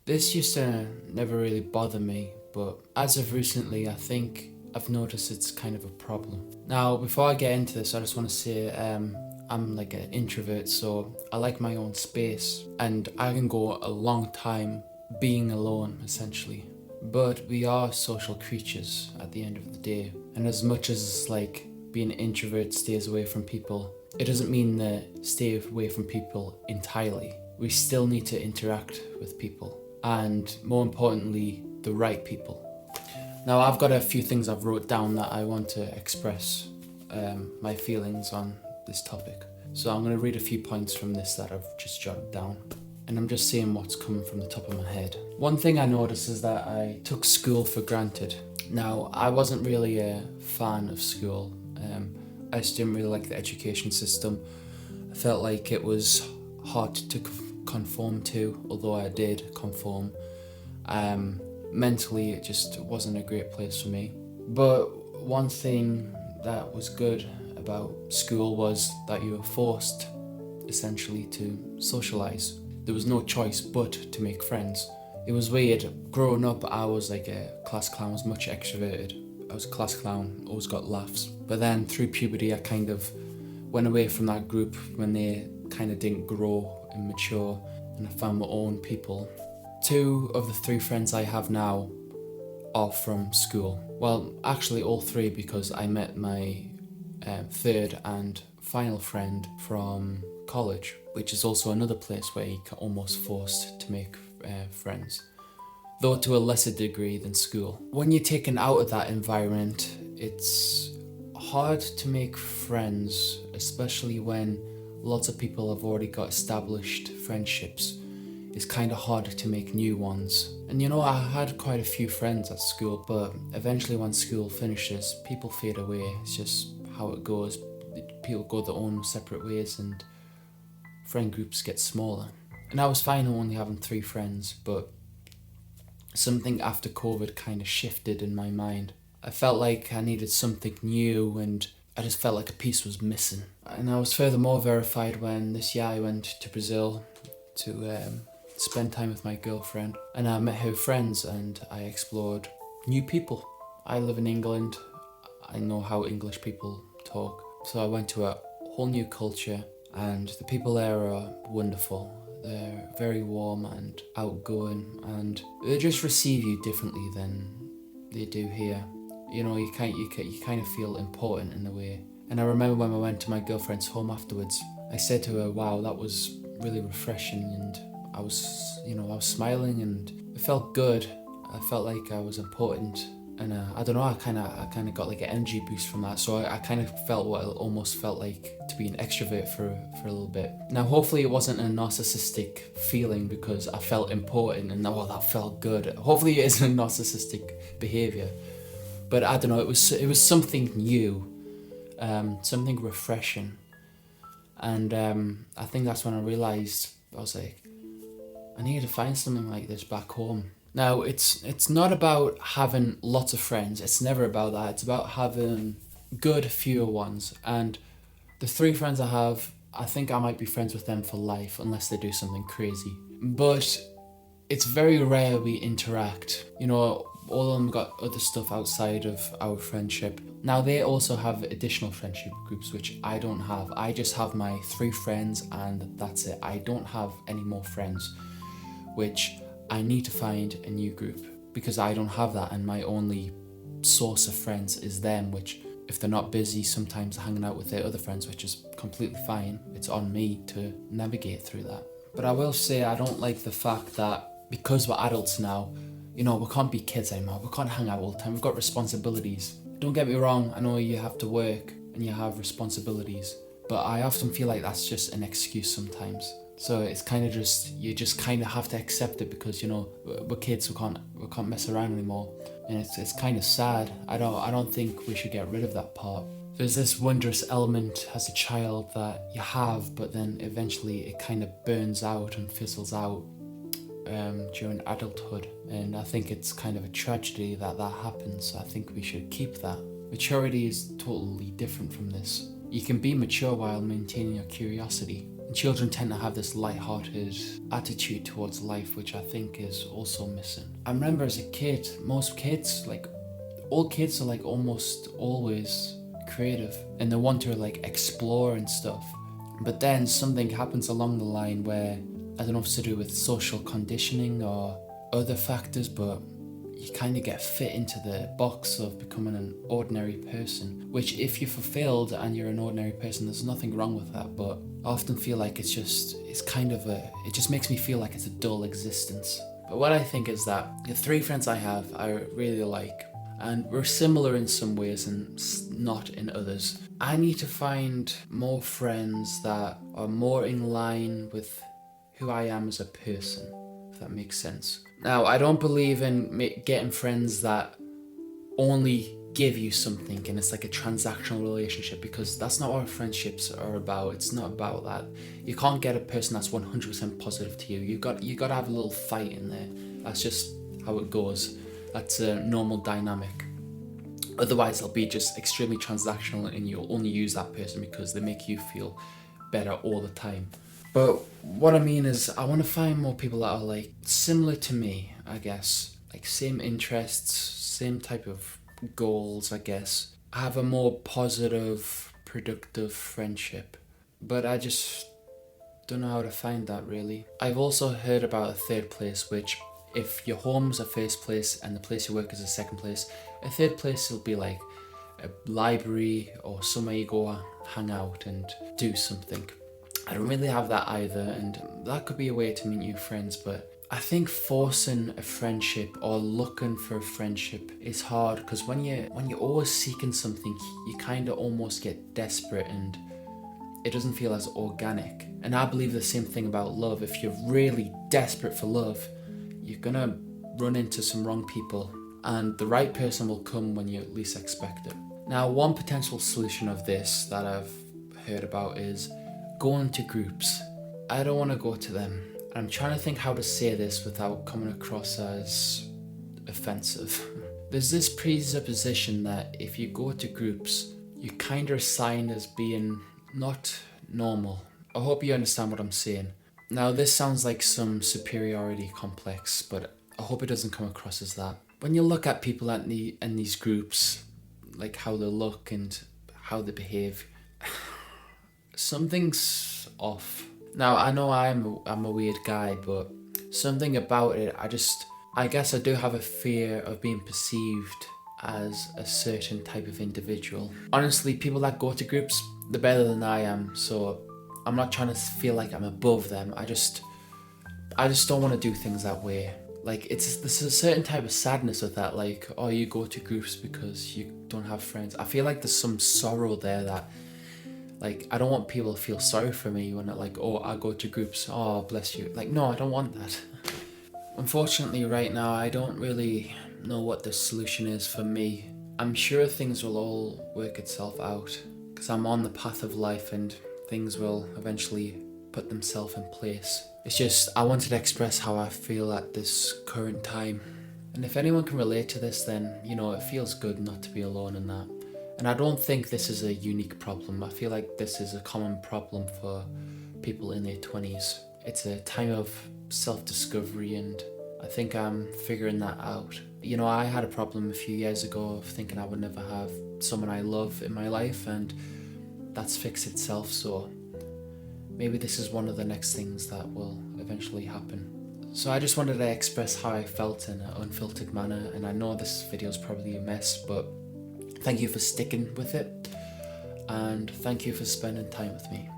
This used to never really bother me, but as of recently, I think I've noticed it's kind of a problem. Now, before I get into this, I just want to say I'm like an introvert, so I like my own space, and I can go a long time being alone, essentially. But we are social creatures at the end of the day, and as much as like being an introvert stays away from people, it doesn't mean that stay away from people entirely. We still need to interact with people, and more importantly, the right people. Now, I've got a few things I've wrote down that I want to express my feelings on this topic. So I'm going to read a few points from this that I've just jotted down, and I'm just saying what's coming from the top of my head. One thing I noticed is that I took school for granted. Now, I wasn't really a fan of school. I just didn't really like the education system. I felt like it was hard to conform to, although I did conform. Mentally, it just wasn't a great place for me. But one thing that was good about school was that you were forced, essentially, to socialise. There was no choice but to make friends. It was weird. Growing up, I was like a class clown. I was much extroverted. I was a class clown, always got laughs. But then through puberty, I kind of went away from that group when they kind of didn't grow and mature, and I found my own people. 2 of the 3 friends I have now are from school. Well, actually all 3, because I met my third and final friend from college, which is also another place where you are almost forced to make friends, though to a lesser degree than school. When you're taken out of that environment, it's hard to make friends, especially when lots of people have already got established friendships. It's kind of hard to make new ones. And I had quite a few friends at school, but eventually when school finishes, people fade away. It's just how it goes. People go their own separate ways and friend groups get smaller. And I was fine only having 3 friends, but something after COVID kind of shifted in my mind. I felt like I needed something new, and I just felt like a piece was missing. And I was furthermore verified when this year I went to Brazil to spend time with my girlfriend, and I met her friends and I explored new people. I live in England. I know how English people talk, so I went to a whole new culture, and the people there are wonderful. They're very warm and outgoing, and they just receive you differently than they do here. You kind of feel important in a way. And I remember when I went to my girlfriend's home afterwards, I said to her, "Wow, that was really refreshing," and I was smiling and it felt good. I felt like I was important, and I don't know, I kind of got like an energy boost from that. So I kind of felt what it almost felt like to be an extrovert for a little bit. Now, hopefully it wasn't a narcissistic feeling because I felt important and that felt good. Hopefully it isn't a narcissistic behavior, but I don't know. It was something new, something refreshing, and I think that's when I realized I was like, I need to find something like this back home. Now, it's not about having lots of friends. It's never about that. It's about having good, fewer ones. And the 3 friends I have, I think I might be friends with them for life unless they do something crazy. But it's very rare we interact. All of them got other stuff outside of our friendship. Now, they also have additional friendship groups, which I don't have. I just have my 3 friends and that's it. I don't have any more friends, which I need to find a new group because I don't have that, and my only source of friends is them, which if they're not busy, sometimes hanging out with their other friends, which is completely fine. It's on me to navigate through that. But I will say I don't like the fact that because we're adults now, we can't be kids anymore. We can't hang out all the time. We've got responsibilities. Don't get me wrong, I know you have to work and you have responsibilities, but I often feel like that's just an excuse sometimes. So it's kind of you just kind of have to accept it because we're kids, we can't mess around anymore, and it's kind of sad. I don't think we should get rid of that part. There's this wondrous element as a child that you have, but then eventually it kind of burns out and fizzles out during adulthood, and I think it's kind of a tragedy that happens. I think we should keep that. Maturity is totally different from this. You can be mature while maintaining your curiosity. Children tend to have this light-hearted attitude towards life, which I think is also missing. I remember as a kid, most kids, like all kids are like almost always creative and they want to like explore and stuff. But then something happens along the line where, I don't know if it's to do with social conditioning or other factors, but you kind of get fit into the box of becoming an ordinary person, which if you're fulfilled and you're an ordinary person, there's nothing wrong with that. But I often feel like it just makes me feel like it's a dull existence. But what I think is that the 3 friends I have, I really like, and we're similar in some ways and not in others. I need to find more friends that are more in line with who I am as a person, if that makes sense. Now, I don't believe in getting friends that only give you something and it's like a transactional relationship, because that's not what friendships are about. It's not about that. You can't get a person that's 100% positive to you. You got to have a little fight in there. That's just how it goes. That's a normal dynamic. Otherwise, they'll be just extremely transactional and you'll only use that person because they make you feel better all the time. But what I mean is, I want to find more people that are like similar to me, I guess. Like same interests, same type of goals, I guess. Have a more positive, productive friendship. But I just don't know how to find that really. I've also heard about a third place, which if your home's a first place and the place you work is a second place, a third place will be like a library or somewhere you go hang out and do something. I don't really have that either, and that could be a way to meet new friends, but I think forcing a friendship or looking for a friendship is hard, because when you're always seeking something, you kind of almost get desperate and it doesn't feel as organic. And I believe the same thing about love. If you're really desperate for love, you're gonna run into some wrong people, and the right person will come when you least expect it. Now, one potential solution of this that I've heard about is going to groups. I don't want to go to them. I'm trying to think how to say this without coming across as offensive. There's this presupposition that if you go to groups, you're kind of assigned as being not normal. I hope you understand what I'm saying. Now, this sounds like some superiority complex, but I hope it doesn't come across as that. When you look at people in these groups, like how they look and how they behave, something's off. Now, I know I'm a weird guy, but something about it, I guess I do have a fear of being perceived as a certain type of individual. Honestly, people that go to groups, they're better than I am, so I'm not trying to feel like I'm above them. I just don't want to do things that way. Like, there's a certain type of sadness with that, like, oh, you go to groups because you don't have friends. I feel like there's some sorrow there that, like, I don't want people to feel sorry for me when they're like, oh, I go to groups, oh, bless you. Like, no, I don't want that. Unfortunately, right now, I don't really know what the solution is for me. I'm sure things will all work itself out, because I'm on the path of life and things will eventually put themselves in place. It's just, I wanted to express how I feel at this current time. And if anyone can relate to this, then, it feels good not to be alone in that. And I don't think this is a unique problem. I feel like this is a common problem for people in their 20s. It's a time of self-discovery, and I think I'm figuring that out. I had a problem a few years ago of thinking I would never have someone I love in my life, and that's fixed itself, so maybe this is one of the next things that will eventually happen. So I just wanted to express how I felt in an unfiltered manner, and I know this video is probably a mess, but thank you for sticking with it, and thank you for spending time with me.